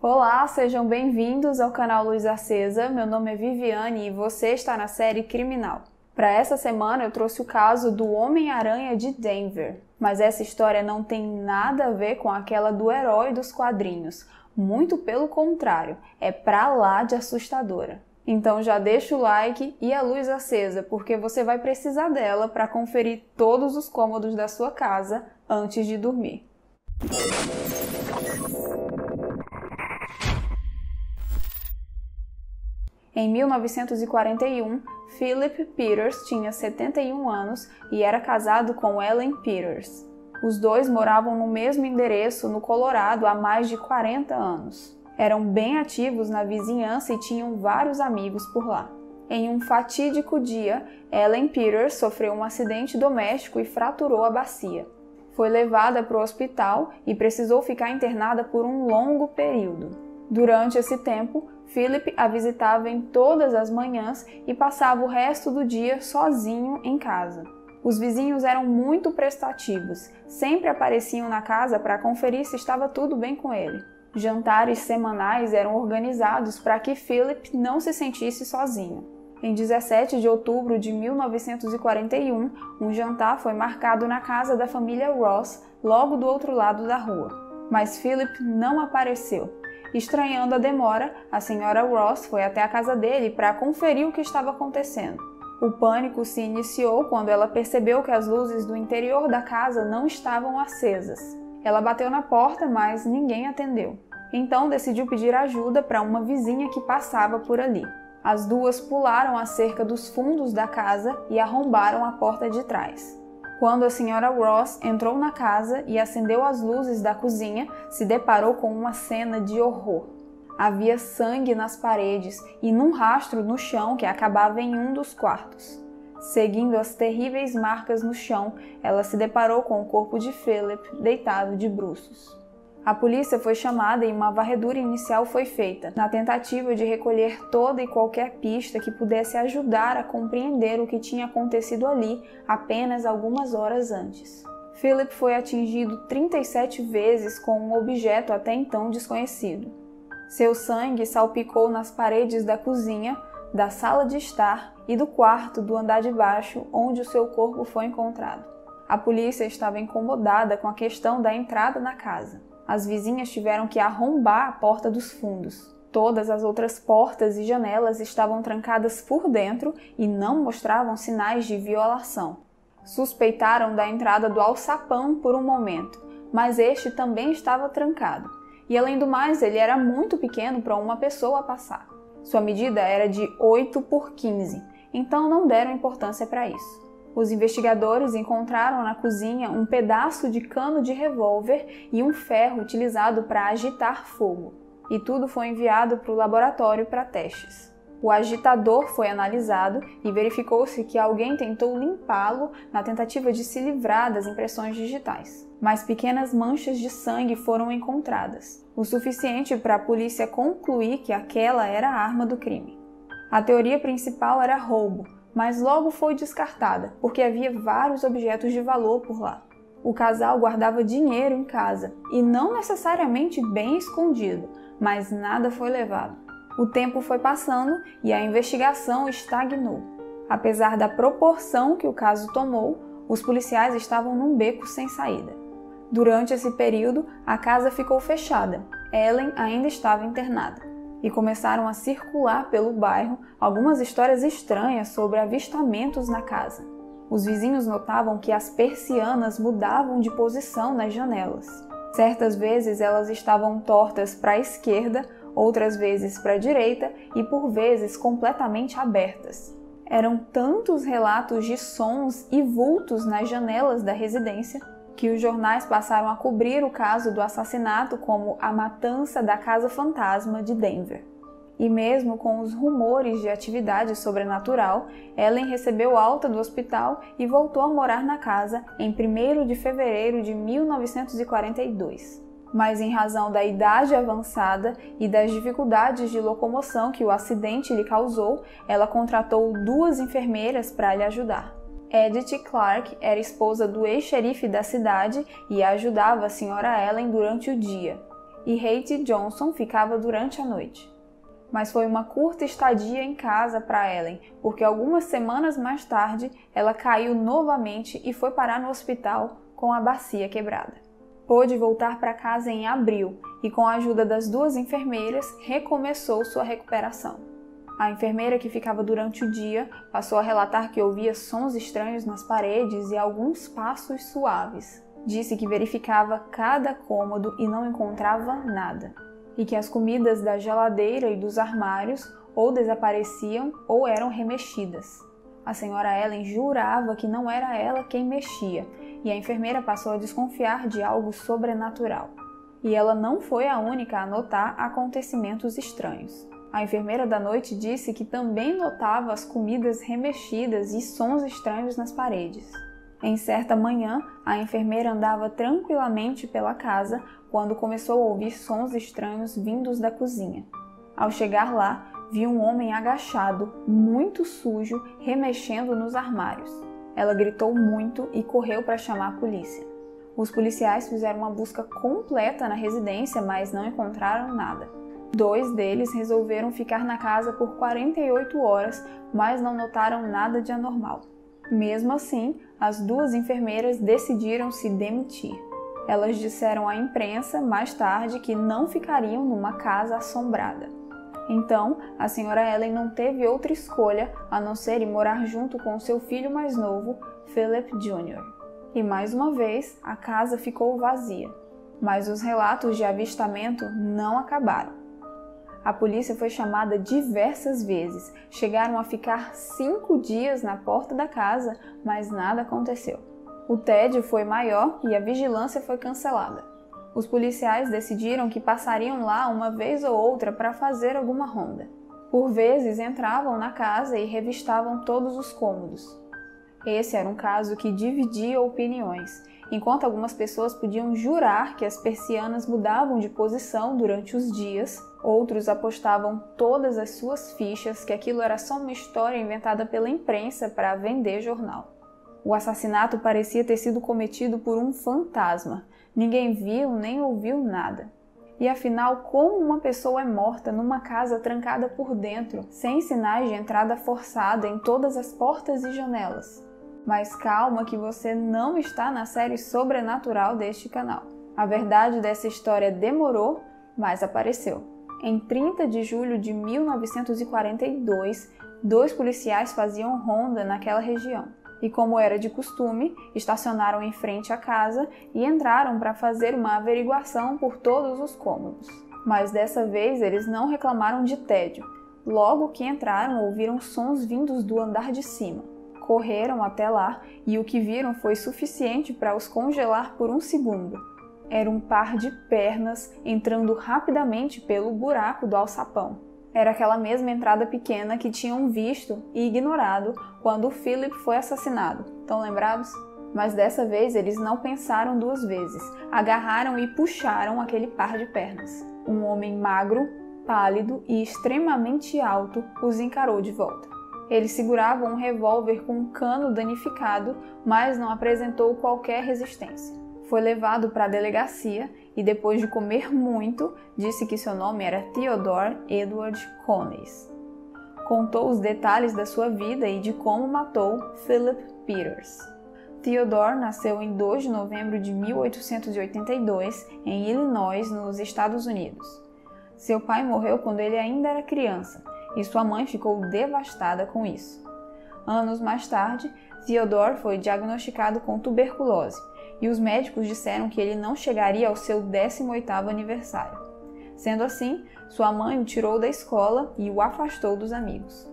Olá, sejam bem-vindos ao canal Luz Acesa. Meu nome é Viviane e você está na série Criminal. Para essa semana eu trouxe o caso do Homem-Aranha de Denver, mas essa história não tem nada a ver com aquela do herói dos quadrinhos. Muito pelo contrário, é pra lá de assustadora. Então já deixa o like e a luz acesa, porque você vai precisar dela para conferir todos os cômodos da sua casa antes de dormir. Em 1941, Philip Peters tinha 71 anos e era casado com Ellen Peters. Os dois moravam no mesmo endereço, no Colorado, há mais de 40 anos. Eram bem ativos na vizinhança e tinham vários amigos por lá. Em um fatídico dia, Ellen Peters sofreu um acidente doméstico e fraturou a bacia. Foi levada para o hospital e precisou ficar internada por um longo período. Durante esse tempo, Philip a visitava em todas as manhãs e passava o resto do dia sozinho em casa. Os vizinhos eram muito prestativos, sempre apareciam na casa para conferir se estava tudo bem com ele. Jantares semanais eram organizados para que Philip não se sentisse sozinho. Em 17 de outubro de 1941, um jantar foi marcado na casa da família Ross, logo do outro lado da rua. Mas Philip não apareceu. Estranhando a demora, a senhora Ross foi até a casa dele para conferir o que estava acontecendo. O pânico se iniciou quando ela percebeu que as luzes do interior da casa não estavam acesas. Ela bateu na porta, mas ninguém atendeu. Então decidiu pedir ajuda para uma vizinha que passava por ali. As duas pularam a cerca dos fundos da casa e arrombaram a porta de trás. Quando a senhora Ross entrou na casa e acendeu as luzes da cozinha, se deparou com uma cena de horror. Havia sangue nas paredes e num rastro no chão que acabava em um dos quartos. Seguindo as terríveis marcas no chão, ela se deparou com o corpo de Philip deitado de bruços. A polícia foi chamada e uma varredura inicial foi feita, na tentativa de recolher toda e qualquer pista que pudesse ajudar a compreender o que tinha acontecido ali apenas algumas horas antes. Philip foi atingido 37 vezes com um objeto até então desconhecido. Seu sangue salpicou nas paredes da cozinha, da sala de estar e do quarto do andar de baixo, onde o seu corpo foi encontrado. A polícia estava incomodada com a questão da entrada na casa. As vizinhas tiveram que arrombar a porta dos fundos. Todas as outras portas e janelas estavam trancadas por dentro e não mostravam sinais de violação. Suspeitaram da entrada do alçapão por um momento, mas este também estava trancado. E além do mais, ele era muito pequeno para uma pessoa passar. Sua medida era de 8 por 15, então não deram importância para isso. Os investigadores encontraram na cozinha um pedaço de cano de revólver e um ferro utilizado para agitar fogo. E tudo foi enviado para o laboratório para testes. O agitador foi analisado e verificou-se que alguém tentou limpá-lo na tentativa de se livrar das impressões digitais. Mas pequenas manchas de sangue foram encontradas, o suficiente para a polícia concluir que aquela era a arma do crime. A teoria principal era roubo, mas logo foi descartada, porque havia vários objetos de valor por lá. O casal guardava dinheiro em casa, e não necessariamente bem escondido, mas nada foi levado. O tempo foi passando e a investigação estagnou. Apesar da proporção que o caso tomou, os policiais estavam num beco sem saída. Durante esse período, a casa ficou fechada. Ellen ainda estava internada. E começaram a circular pelo bairro algumas histórias estranhas sobre avistamentos na casa. Os vizinhos notavam que as persianas mudavam de posição nas janelas. Certas vezes elas estavam tortas para a esquerda, outras vezes para a direita e por vezes completamente abertas. Eram tantos relatos de sons e vultos nas janelas da residência que os jornais passaram a cobrir o caso do assassinato como a matança da Casa Fantasma de Denver. E mesmo com os rumores de atividade sobrenatural, Ellen recebeu alta do hospital e voltou a morar na casa em 1º de fevereiro de 1942. Mas em razão da idade avançada e das dificuldades de locomoção que o acidente lhe causou, ela contratou 2 enfermeiras para lhe ajudar. Edith Clark era esposa do ex-xerife da cidade e ajudava a senhora Ellen durante o dia. e Hattie Johnson ficava durante a noite. Mas foi uma curta estadia em casa para Ellen, porque algumas semanas mais tarde ela caiu novamente e foi parar no hospital com a bacia quebrada. Pôde voltar para casa em abril e, com a ajuda das 2 enfermeiras, recomeçou sua recuperação. A enfermeira que ficava durante o dia passou a relatar que ouvia sons estranhos nas paredes e alguns passos suaves. Disse que verificava cada cômodo e não encontrava nada, e que as comidas da geladeira e dos armários ou desapareciam ou eram remexidas. A senhora Ellen jurava que não era ela quem mexia, e a enfermeira passou a desconfiar de algo sobrenatural. E ela não foi a única a notar acontecimentos estranhos. A enfermeira da noite disse que também notava as comidas remexidas e sons estranhos nas paredes. Em certa manhã, a enfermeira andava tranquilamente pela casa quando começou a ouvir sons estranhos vindos da cozinha. Ao chegar lá, viu um homem agachado, muito sujo, remexendo nos armários. Ela gritou muito e correu para chamar a polícia. Os policiais fizeram uma busca completa na residência, mas não encontraram nada. 2 deles resolveram ficar na casa por 48 horas, mas não notaram nada de anormal. Mesmo assim, as 2 enfermeiras decidiram se demitir. Elas disseram à imprensa mais tarde que não ficariam numa casa assombrada. Então, a senhora Ellen não teve outra escolha a não ser ir morar junto com seu filho mais novo, Philip Jr. E mais uma vez, a casa ficou vazia. Mas os relatos de avistamento não acabaram. A polícia foi chamada diversas vezes, chegaram a ficar 5 dias na porta da casa, mas nada aconteceu. O tédio foi maior e a vigilância foi cancelada. Os policiais decidiram que passariam lá uma vez ou outra para fazer alguma ronda. Por vezes entravam na casa e revistavam todos os cômodos. Esse era um caso que dividia opiniões. Enquanto algumas pessoas podiam jurar que as persianas mudavam de posição durante os dias, outros apostavam todas as suas fichas que aquilo era só uma história inventada pela imprensa para vender jornal. O assassinato parecia ter sido cometido por um fantasma. Ninguém viu nem ouviu nada. E afinal, como uma pessoa é morta numa casa trancada por dentro, sem sinais de entrada forçada em todas as portas e janelas? Mas calma que você não está na série sobrenatural deste canal. A verdade dessa história demorou, mas apareceu. Em 30 de julho de 1942, 2 policiais faziam ronda naquela região. E como era de costume, estacionaram em frente à casa e entraram para fazer uma averiguação por todos os cômodos. Mas dessa vez eles não reclamaram de tédio. Logo que entraram, ouviram sons vindos do andar de cima. Correram até lá e o que viram foi suficiente para os congelar por um segundo. Era um par de pernas entrando rapidamente pelo buraco do alçapão. Era aquela mesma entrada pequena que tinham visto e ignorado quando o Philip foi assassinado. Estão lembrados? Mas dessa vez eles não pensaram 2 vezes. Agarraram e puxaram aquele par de pernas. Um homem magro, pálido e extremamente alto os encarou de volta. Ele segurava um revólver com um cano danificado, mas não apresentou qualquer resistência. Foi levado para a delegacia e, depois de comer muito, disse que seu nome era Theodore Edward Coneys. Contou os detalhes da sua vida e de como matou Philip Peters. Theodore nasceu em 2 de novembro de 1882 em Illinois, nos Estados Unidos. Seu pai morreu quando ele ainda era criança e sua mãe ficou devastada com isso. Anos mais tarde, Theodore foi diagnosticado com tuberculose e os médicos disseram que ele não chegaria ao seu 18º aniversário. Sendo assim, sua mãe o tirou da escola e o afastou dos amigos.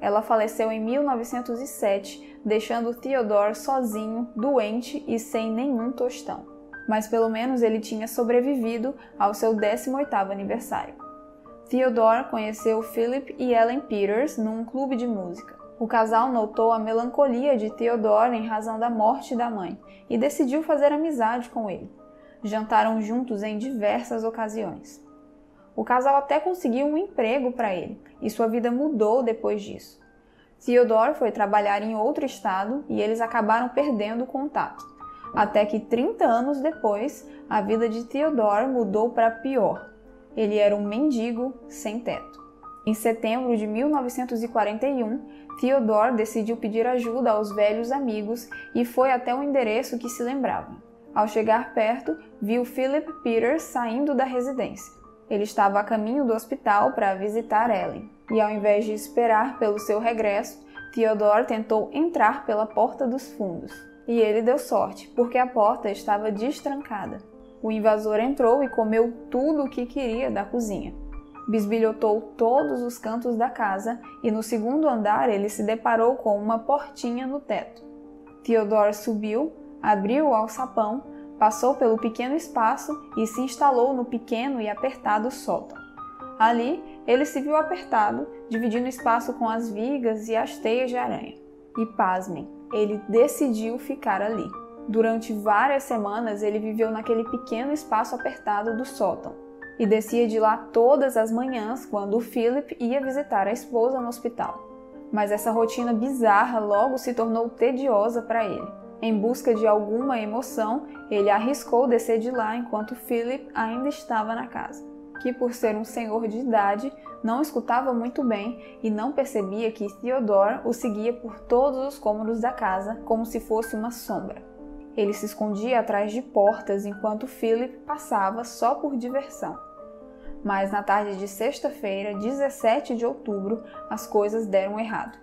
Ela faleceu em 1907, deixando Theodore sozinho, doente e sem nenhum tostão. Mas pelo menos ele tinha sobrevivido ao seu 18º aniversário. Theodore conheceu Philip e Ellen Peters num clube de música. O casal notou a melancolia de Theodore em razão da morte da mãe e decidiu fazer amizade com ele. Jantaram juntos em diversas ocasiões. O casal até conseguiu um emprego para ele e sua vida mudou depois disso. Theodore foi trabalhar em outro estado e eles acabaram perdendo o contato. até que 30 anos depois, a vida de Theodore mudou para pior. Ele era um mendigo sem teto. Em setembro de 1941, Theodore decidiu pedir ajuda aos velhos amigos e foi até o endereço que se lembrava. Ao chegar perto, viu Philip Peters saindo da residência. Ele estava a caminho do hospital para visitar Ellen, e ao invés de esperar pelo seu regresso, Theodore tentou entrar pela porta dos fundos. E ele deu sorte, porque a porta estava destrancada. O invasor entrou e comeu tudo o que queria da cozinha. Bisbilhotou todos os cantos da casa e no segundo andar ele se deparou com uma portinha no teto. Theodore subiu, abriu o alçapão, passou pelo pequeno espaço e se instalou no pequeno e apertado sótão. Ali, ele se viu apertado, dividindo o espaço com as vigas e as teias de aranha. E pasmem, ele decidiu ficar ali. Durante várias semanas, ele viveu naquele pequeno espaço apertado do sótão e descia de lá todas as manhãs quando o Philip ia visitar a esposa no hospital. Mas essa rotina bizarra logo se tornou tediosa para ele. Em busca de alguma emoção, ele arriscou descer de lá enquanto Philip ainda estava na casa, que por ser um senhor de idade, não escutava muito bem e não percebia que Theodore o seguia por todos os cômodos da casa como se fosse uma sombra. Ele se escondia atrás de portas enquanto Philip passava só por diversão. Mas na tarde de sexta-feira, 17 de outubro, as coisas deram errado.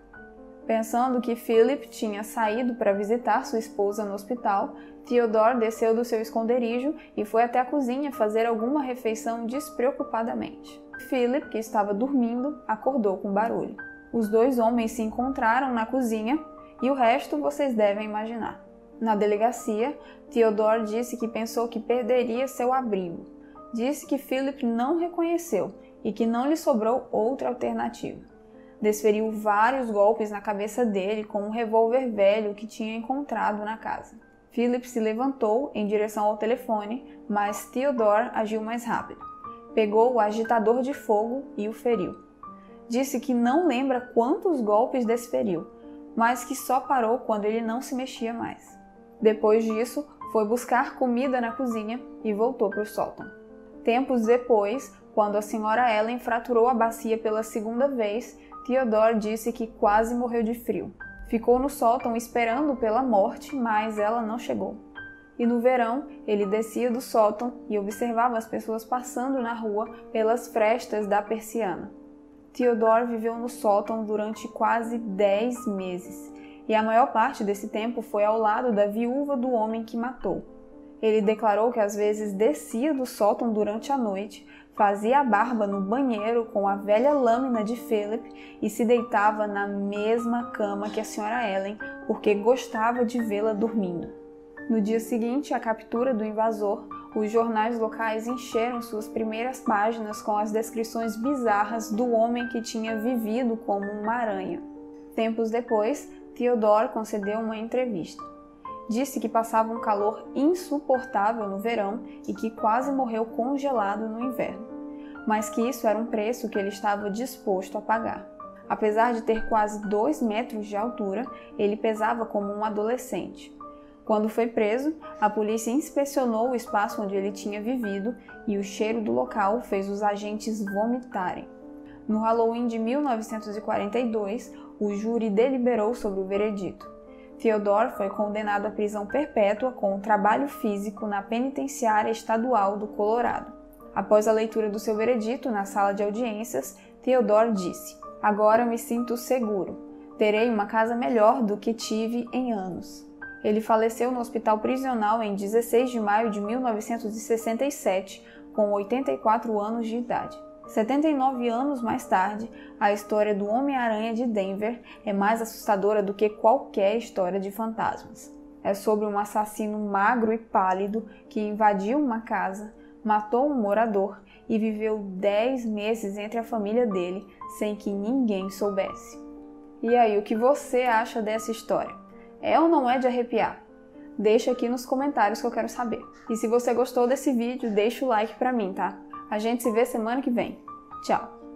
Pensando que Philip tinha saído para visitar sua esposa no hospital, Theodore desceu do seu esconderijo e foi até a cozinha fazer alguma refeição despreocupadamente. Philip, que estava dormindo, acordou com barulho. Os dois homens se encontraram na cozinha e o resto vocês devem imaginar. Na delegacia, Theodore disse que pensou que perderia seu abrigo. Disse que Philip não reconheceu e que não lhe sobrou outra alternativa. Desferiu vários golpes na cabeça dele com um revólver velho que tinha encontrado na casa. Philip se levantou em direção ao telefone, mas Theodore agiu mais rápido. Pegou o agitador de fogo e o feriu. Disse que não lembra quantos golpes desferiu, mas que só parou quando ele não se mexia mais. Depois disso, foi buscar comida na cozinha e voltou para o sótão. Tempos depois, quando a senhora Ellen fraturou a bacia pela segunda vez, Theodore disse que quase morreu de frio. Ficou no sótão esperando pela morte, mas ela não chegou. E no verão, ele descia do sótão e observava as pessoas passando na rua pelas frestas da persiana. Theodore viveu no sótão durante quase 10 meses, e a maior parte desse tempo foi ao lado da viúva do homem que matou. Ele declarou que às vezes descia do sótão durante a noite, fazia a barba no banheiro com a velha lâmina de Philip e se deitava na mesma cama que a senhora Ellen, porque gostava de vê-la dormindo. No dia seguinte à captura do invasor, os jornais locais encheram suas primeiras páginas com as descrições bizarras do homem que tinha vivido como uma aranha. Tempos depois, Theodore concedeu uma entrevista. Disse que passava um calor insuportável no verão e que quase morreu congelado no inverno, mas que isso era um preço que ele estava disposto a pagar. Apesar de ter quase 2 metros de altura, ele pesava como um adolescente. Quando foi preso, a polícia inspecionou o espaço onde ele tinha vivido e o cheiro do local fez os agentes vomitarem. No Halloween de 1942, o júri deliberou sobre o veredito. Theodore foi condenado à prisão perpétua com trabalho físico na penitenciária estadual do Colorado. Após a leitura do seu veredito na sala de audiências, Theodore disse: "Agora me sinto seguro. Terei uma casa melhor do que tive em anos." Ele faleceu no hospital prisional em 16 de maio de 1967, com 84 anos de idade. 79 anos mais tarde, a história do Homem-Aranha de Denver é mais assustadora do que qualquer história de fantasmas. É sobre um assassino magro e pálido que invadiu uma casa, matou um morador e viveu 10 meses entre a família dele sem que ninguém soubesse. E aí, o que você acha dessa história? É ou não é de arrepiar? Deixa aqui nos comentários que eu quero saber. E se você gostou desse vídeo, deixa o like pra mim, tá? A gente se vê semana que vem. Tchau!